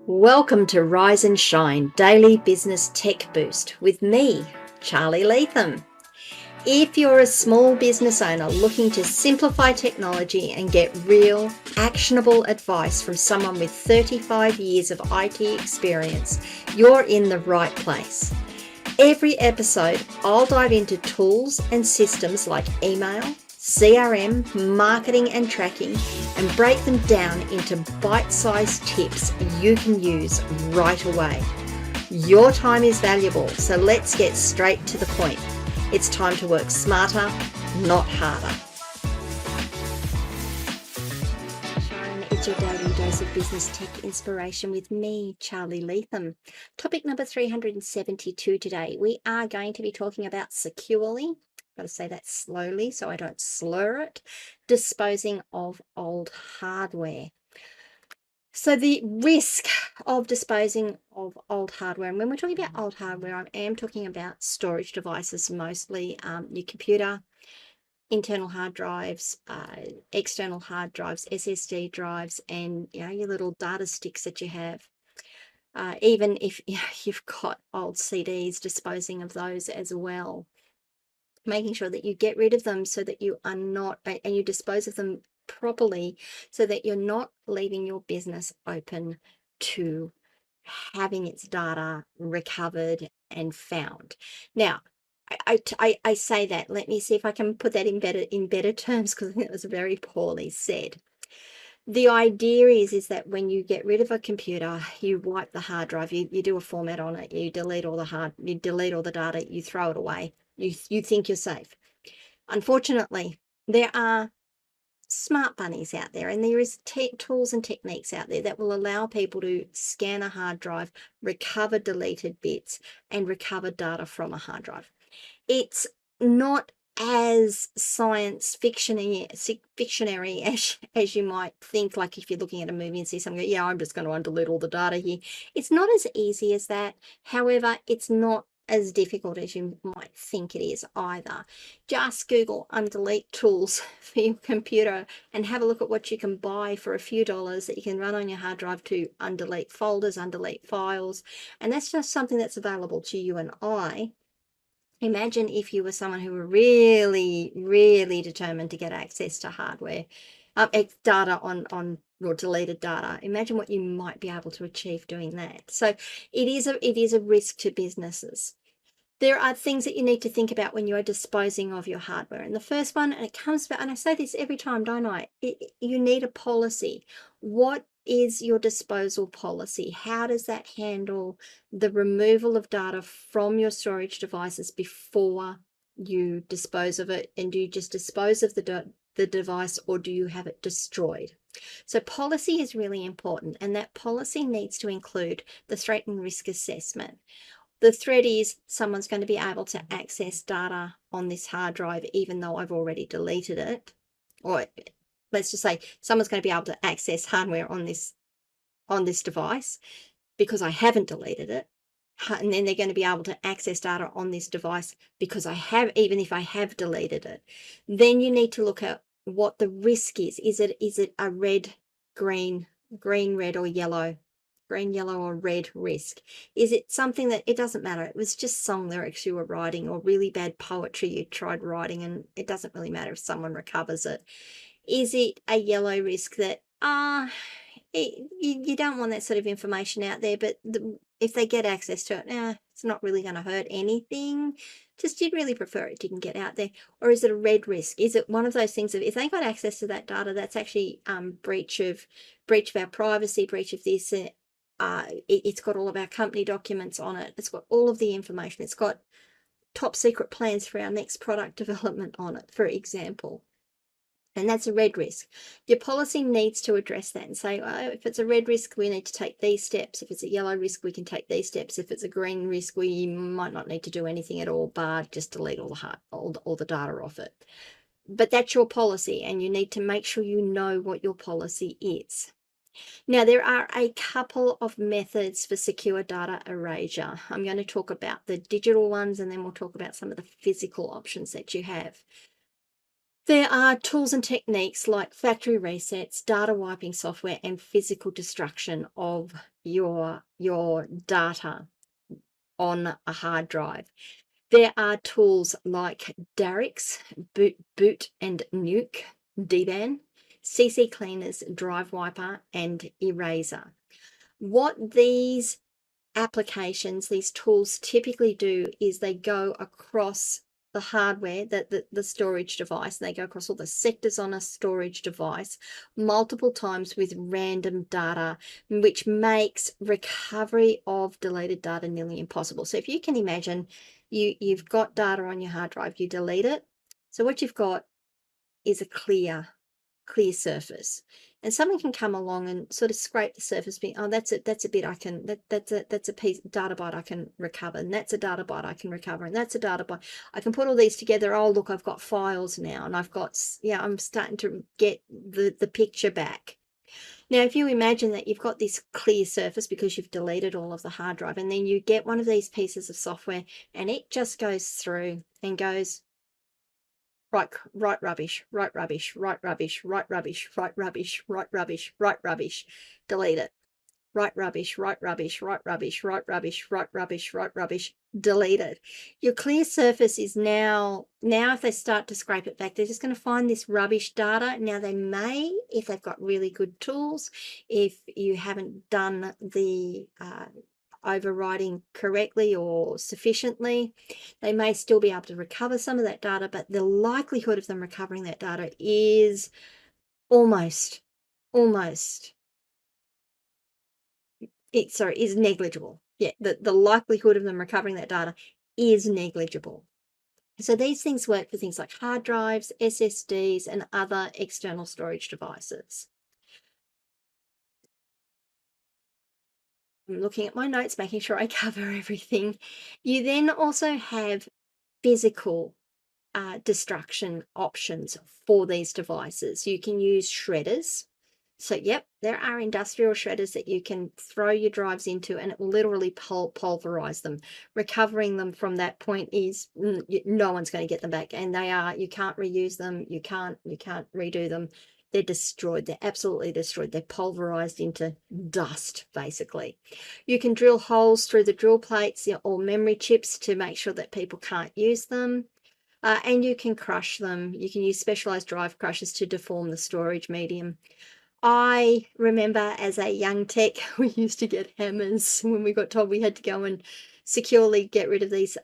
Welcome to Rise and Shine Daily Business Tech Boost with me, Charly Leetham. If you're a small business owner looking to simplify technology and get real, actionable advice from someone with 35 years of IT experience, you're in the right place. Every episode, I'll dive into tools and systems like email, CRM, marketing and tracking, and break them down into bite-sized tips you can use right away. Your time is valuable, so let's get straight to the point. It's time to work smarter, not harder. It's your daily dose of business tech inspiration with me, Charly Leetham. Topic number 372 today. We are going to be talking about securely. Got to say that slowly so I don't slur it. Disposing of old hardware. So the risk of disposing of old hardware, and when we're talking about old hardware, I am talking about storage devices mostly, your computer, internal hard drives, external hard drives, SSD drives, and your little data sticks that you have. Even if you've got old CDs, disposing of those as well. Making sure that you get rid of them so that you are not, and you dispose of them properly so that you're not leaving your business open to having its data recovered and found. Now, I say that. Let me see if I can put that in better terms, because I think it was very poorly said. The idea is that when you get rid of a computer, you wipe the hard drive, you do a format on it, you delete all the data, you throw it away. You think you're safe. Unfortunately, there are smart bunnies out there, and there is tools and techniques out there that will allow people to scan a hard drive, recover deleted bits, and recover data from a hard drive. It's not as science fictionary as you might think. Like if you're looking at a movie and see someone go, yeah, I'm just going to undelete all the data here. It's not as easy as that. However, it's not as difficult as you might think it is either. Just Google undelete tools for your computer and have a look at what you can buy for a few dollars that you can run on your hard drive to undelete folders, undelete files. And that's just something that's available to you and I. Imagine if you were someone who were really, really determined to get access to hardware, data on your deleted data. Imagine what you might be able to achieve doing that. So it is a risk to businesses. There are things that you need to think about when you are disposing of your hardware. And the first one, and it comes back, and I say this every time, don't I? You need a policy. What is your disposal policy? How does that handle the removal of data from your storage devices before you dispose of it? And do you just dispose of the device, or do you have it destroyed? So policy is really important, and that policy needs to include the threat and risk assessment. The threat is someone's going to be able to access data on this hard drive even though I've already deleted it. Or let's just say someone's going to be able to access hardware on this device because I haven't deleted it. And then they're going to be able to access data on this device because I have, even if I have deleted it. Then you need to look at what the risk is. Is it a red, green, red, or yellow? Green, yellow, or red risk? Is it something that it doesn't matter? It was just song lyrics you were writing, or really bad poetry you tried writing, and it doesn't really matter if someone recovers it. Is it a yellow risk that you don't want that sort of information out there, but if they get access to it, it's not really going to hurt anything. Just you'd really prefer it didn't get out there. Or is it a red risk? Is it one of those things that if they got access to that data, that's actually breach of our privacy, breach of this? It's got all of our company documents on it. It's got all of the information. It's got top secret plans for our next product development on it, for example. And that's a red risk. Your policy needs to address that and say, if it's a red risk, we need to take these steps. If it's a yellow risk, we can take these steps. If it's a green risk, we might not need to do anything at all, bar just delete all the data off it. But that's your policy, and you need to make sure you know what your policy is. Now, there are a couple of methods for secure data erasure. I'm going to talk about the digital ones, and then we'll talk about some of the physical options that you have. There are tools and techniques like factory resets, data wiping software, and physical destruction of your data on a hard drive. There are tools like Darix, Boot and Nuke, DBAN, CCleaners, Drive Wiper, and Eraser. What these applications, these tools typically do is they go across the hardware, the storage device, and they go across all the sectors on a storage device multiple times with random data, which makes recovery of deleted data nearly impossible. So if you can imagine you've got data on your hard drive, you delete it. So what you've got is a clear surface, and someone can come along and sort of scrape the surface, being, oh, that's a bit I can, that's a piece data byte I can recover, and that's a data byte I can recover, and that's a data byte I can put all these together. Oh, look, I've got files now, and I've got, yeah, I'm starting to get the picture back. Now, if you imagine that you've got this clear surface because you've deleted all of the hard drive, and then you get one of these pieces of software and it just goes through and goes, right rubbish, right rubbish, right rubbish, right rubbish, right rubbish, right rubbish, right rubbish, delete it. Right rubbish, right rubbish, right rubbish, right rubbish, right rubbish, right rubbish, delete it. Your clear surface is now if they start to scrape it back, they're just going to find this rubbish data. Now they may, if they've got really good tools, if you haven't done the overriding correctly or sufficiently, they may still be able to recover some of that data, but the likelihood of them recovering that data is almost is negligible. Yeah, the likelihood of them recovering that data is negligible. So these things work for things like hard drives, SSDs, and other external storage devices. I'm looking at my notes, making sure I cover everything. You then also have physical destruction options for these devices. You can use shredders. So, yep, there are industrial shredders that you can throw your drives into, and it will literally pulverize them. Recovering them from that point is no one's going to get them back, and you can't reuse them. You can't redo them. They're destroyed. They're absolutely destroyed. They're pulverized into dust, basically. You can drill holes through the drill plates or memory chips to make sure that people can't use them. And you can crush them. You can use specialized drive crushers to deform the storage medium. I remember as a young tech, we used to get hammers when we got told we had to go and securely get rid of these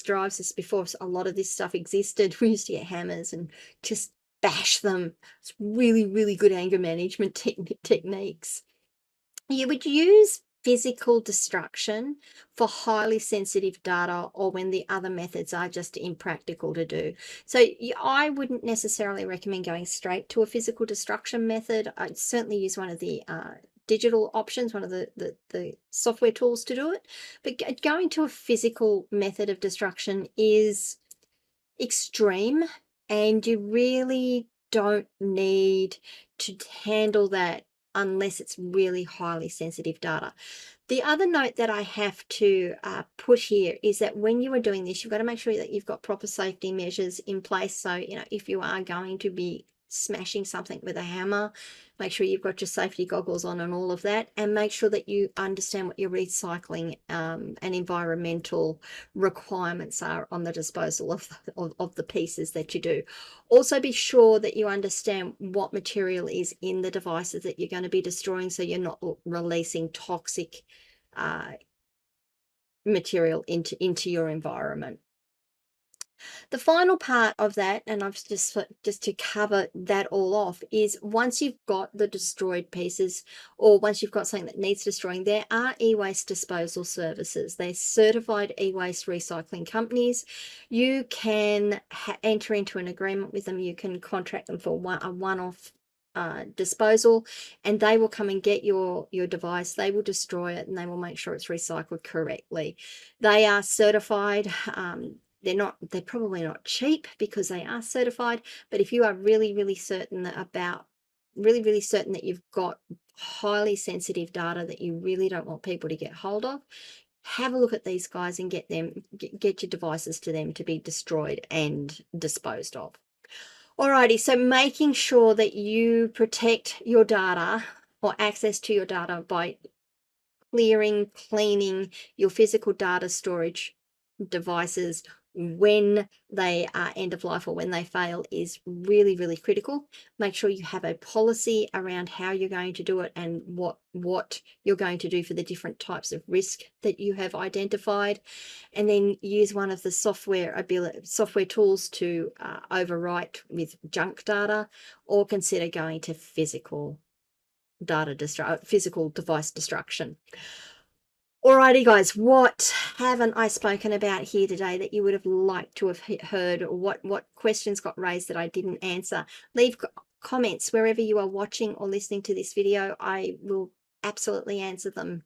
drives. This before a lot of this stuff existed. We used to get hammers and just bash them. It's really, really good anger management techniques. You would use physical destruction for highly sensitive data, or when the other methods are just impractical to do. So I wouldn't necessarily recommend going straight to a physical destruction method. I'd certainly use one of the digital options, one of the software tools to do it. But going to a physical method of destruction is extreme, and you really don't need to handle that unless it's really highly sensitive data. The other note that I have to put here is that when you are doing this, you've got to make sure that you've got proper safety measures in place. So, if you are going to be smashing something with a hammer, make sure you've got your safety goggles on and all of that, and make sure that you understand what your recycling and environmental requirements are on the disposal of the pieces that you do. Also, be sure that you understand what material is in the devices that you're going to be destroying, so you're not releasing toxic material into your environment. The final part of that, and I've just to cover that all off, is once you've got the destroyed pieces, or once you've got something that needs destroying, there are e-waste disposal services. They're certified e-waste recycling companies. You can enter into an agreement with them. You can contract them for a one-off disposal, and they will come and get your device. They will destroy it, and they will make sure it's recycled correctly. They are certified. They're probably not cheap because they are certified, but if you are really certain that you've got highly sensitive data that you really don't want people to get hold of, have a look at these guys and get your devices to them to be destroyed and disposed of. Alrighty, so making sure that you protect your data or access to your data by cleaning your physical data storage devices when they are end of life or when they fail is really, really critical. Make sure you have a policy around how you're going to do it and what you're going to do for the different types of risk that you have identified, and then use one of the software tools to overwrite with junk data, or consider going to physical device destruction. Alrighty, guys, what haven't I spoken about here today that you would have liked to have heard, or what questions got raised that I didn't answer? Leave comments wherever you are watching or listening to this video. I will absolutely answer them.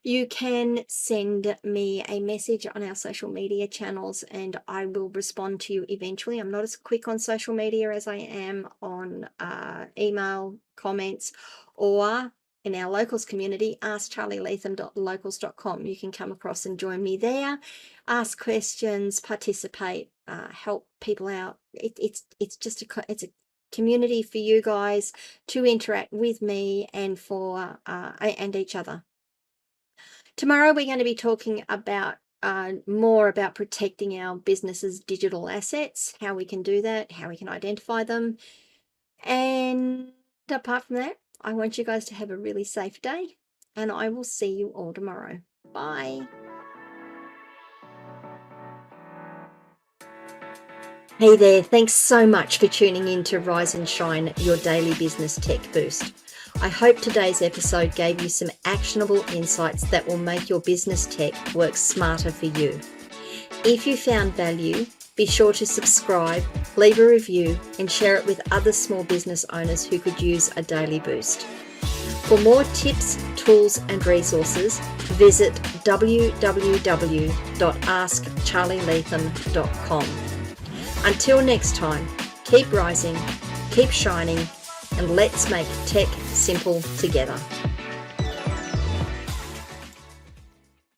You can send me a message on our social media channels and I will respond to you eventually. I'm not as quick on social media as I am on email comments, or in our locals community, askcharlyleetham.locals.com. You can come across and join me there, ask questions, participate, help people out. It's just it's a community for you guys to interact with me and for and each other. Tomorrow we're going to be talking about more about protecting our business's digital assets, how we can do that, how we can identify them. And apart from that, I want you guys to have a really safe day, and I will see you all tomorrow. Bye. Hey there, thanks so much for tuning in to Rise and Shine, your daily business tech boost. I hope today's episode gave you some actionable insights that will make your business tech work smarter for you. If you found value, be sure to subscribe, leave a review, and share it with other small business owners who could use a daily boost. For more tips, tools, and resources, visit www.askcharlyleetham.com. Until next time, keep rising, keep shining, and let's make tech simple together.